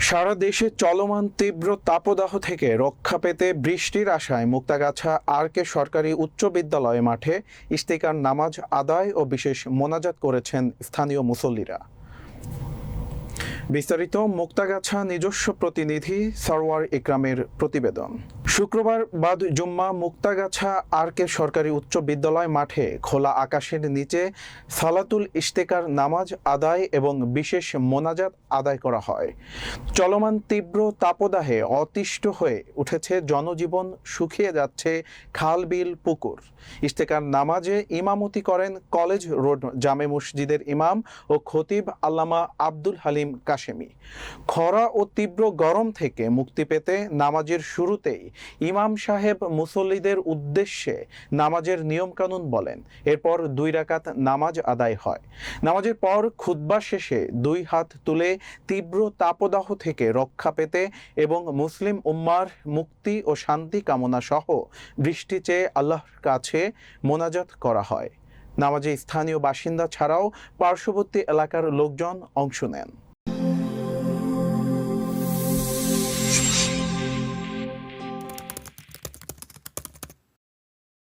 সারা দেশে চলমান তীব্র তাপদাহ থেকে রক্ষা পেতে বৃষ্টির আশায় মুক্তাগাছা আর.কে সরকারি উচ্চ বিদ্যালয় মাঠে ইশতেকার নামাজ আদায় ও বিশেষ মোনাজাত করেছেন স্থানীয় মুসল্লিরা। বিস্তারিত মুক্তাগাছা নিজস্ব প্রতিনিধি সরওয়ার ইকরামের প্রতিবেদন। শুক্রবার বাদ জুম্মা মুক্তাগাছা আর.কে সরকারি উচ্চ বিদ্যালয় মাঠে খোলা আকাশের নিচে সালাতুল ইশতেকার নামাজ আদায় এবং বিশেষ মোনাজাত আদায় করা হয়। চলমান তীব্র তাপদাহে অতিষ্ঠ হয়ে উঠেছে জনজীবন, শুকিয়ে যাচ্ছে খাল বিল পুকুর। ইশতেকার নামাজে ইমামতি করেন কলেজ রোড জামে মসজিদের ইমাম ও খতিব আল্লামা আব্দুল হালিম কাশেমি। খরা ও তীব্র গরম থেকে মুক্তি পেতে নামাজের শুরুতেই ইমাম সাহেব মুসল্লিদের উদ্দেশ্যে নামাজের নিয়মকানুন বলেন। এরপর 2 রাকাত নামাজ আদায় হয়। নামাজের পর খুতবা শেষে 2 হাত তুলে তীব্র তাপদাহ থেকে রক্ষা পেতে এবং মুসলিম উম্মার মুক্তি ও শান্তি কামনা সহ বৃষ্টি চেয়ে আল্লাহর কাছে মোনাজাত করা হয়। নামাজে স্থানীয় বাসিন্দা ছাড়াও পার্শ্ববর্তী এলাকার লোকজন অংশ নেন।